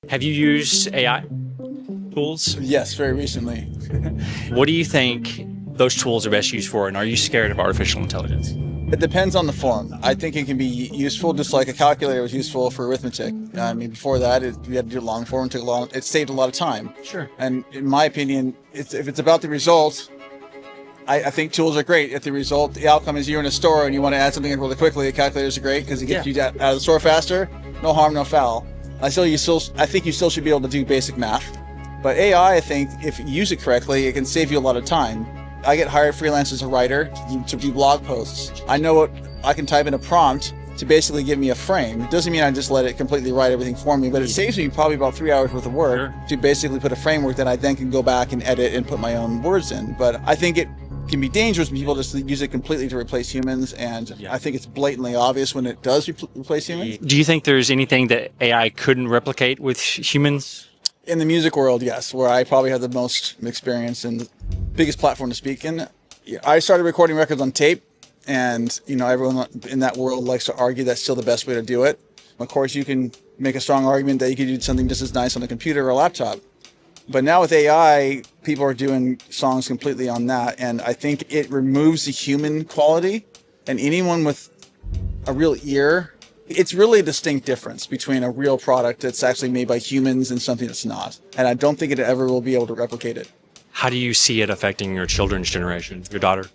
Have you used AI tools? Yes, very recently. What do you think those tools are best used for, and are you scared of artificial intelligence? It depends on the form. I think it can be useful, just like a calculator was useful for arithmetic. I mean, before that, we had to do long form. It saved a lot of time. Sure. And in my opinion, if it's about the result, I think tools are great. If the outcome is you're in a store and you want to add something really quickly, calculators are great because it gets you out of the store faster. No harm, no foul. I think you still should be able to do basic math. But AI, I think, if you use it correctly, it can save you a lot of time. I get hired freelance as a writer to do blog posts. I know what I can type in a prompt to basically give me a frame. It doesn't mean I just let it completely write everything for me, but it saves me probably about 3 hours worth of work to basically put a framework that I then can go back and edit and put my own words in. But I think it can be dangerous when people just use it completely to replace humans, and I think it's blatantly obvious when it does replace humans. Do you think there's anything that AI couldn't replicate with humans? In the music world, yes, where I probably have the most experience and the biggest platform to speak in. I started recording records on tape, and everyone in that world likes to argue that's still the best way to do it. Of course, you can make a strong argument that you could do something just as nice on a computer or a laptop. But now with AI, people are doing songs completely on that, and I think it removes the human quality, and anyone with a real ear, it's really a distinct difference between a real product that's actually made by humans and something that's not. And I don't think it ever will be able to replicate it. How do you see it affecting your children's generation, your daughter?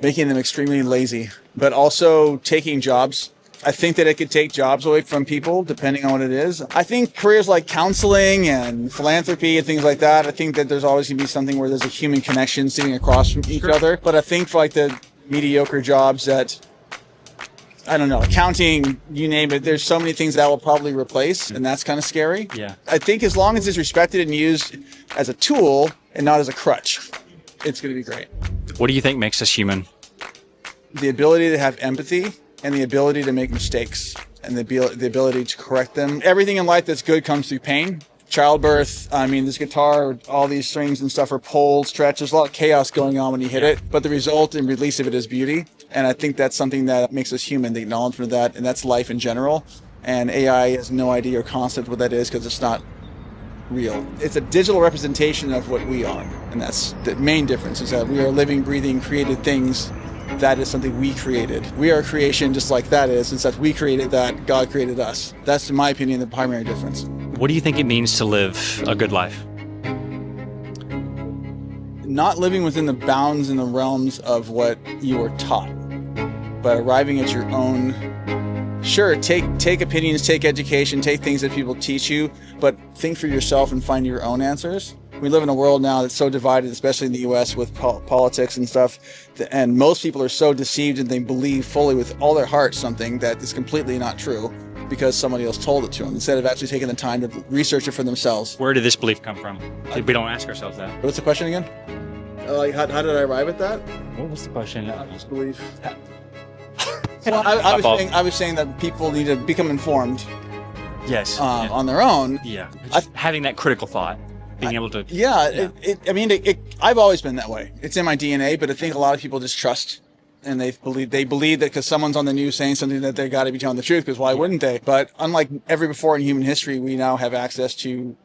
Making them extremely lazy, but also taking jobs. I think that it could take jobs away from people, depending on what it is. I think careers like counseling and philanthropy and things like that, I think that there's always going to be something where there's a human connection sitting across from each other. But I think for like the mediocre jobs that, I don't know, accounting, you name it, there's so many things that will probably replace, and that's kind of scary. Yeah. I think as long as it's respected and used as a tool and not as a crutch, it's going to be great. What do you think makes us human? The ability to have empathy and the ability to make mistakes and the ability to correct them. Everything in life that's good comes through pain. Childbirth, this guitar, all these strings and stuff are pulled, stretched. There's a lot of chaos going on when you hit it, but the result and release of it is beauty. And I think that's something that makes us human, the acknowledgement of that, and that's life in general. And AI has no idea or concept what that is because it's not real. It's a digital representation of what we are. And that's the main difference, is that we are living, breathing, created things. That is something we created. We are a creation just like that is. It's that we created that, God created us. That's, in my opinion, the primary difference. What do you think it means to live a good life? Not living within the bounds and the realms of what you were taught, but arriving at your own. Sure, take opinions, take education, take things that people teach you, but think for yourself and find your own answers. We live in a world now that's so divided, especially in the U.S. with politics and stuff, and most people are so deceived and they believe fully with all their heart something that is completely not true because somebody else told it to them, instead of actually taking the time to research it for themselves. Where did this belief come from? We don't ask ourselves that. What's the question again? How did I arrive at that? What was the question? This belief. Well, I was saying that people need to become informed. Yes. On their own. Yeah. Having that critical thought, being able to. Yeah. I've always been that way. It's in my DNA, but I think a lot of people just trust, and they believe that because someone's on the news saying something that they got to be telling the truth. Because why wouldn't they? But unlike ever before in human history, we now have access to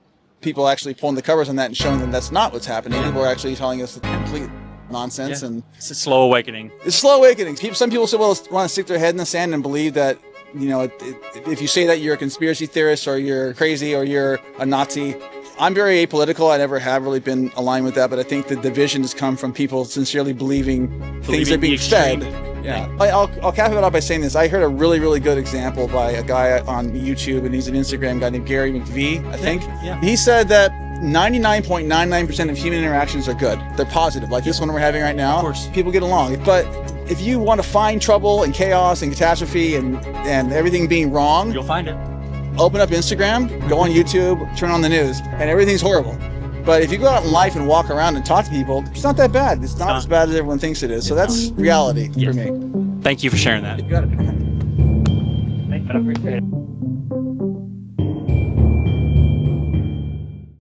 people actually pulling the covers on that and showing them that's not what's happening. People are actually telling us the complete nonsense, and it's a slow awakening. It's slow awakening. Some people want to stick their head in the sand and believe that, if you say that you're a conspiracy theorist or you're crazy or you're a Nazi. I'm very apolitical. I never have really been aligned with that, but I think the division has come from people sincerely believing things are being fed. Yeah. I'll cap it out by saying this. I heard a really, really good example by a guy on YouTube, and he's an Instagram guy named Gary McVee, I think. Yeah. He said that 99.99% of human interactions are good. They're positive, like this one we're having right now. Of course. People get along. But if you want to find trouble and chaos and catastrophe and everything being wrong, you'll find it. Open up Instagram, go on YouTube, turn on the news, and everything's horrible. But if you go out in life and walk around and talk to people, it's not that bad. It's not as bad as everyone thinks it is. So that's reality for me. Thank you for sharing that. You got it. I appreciate it.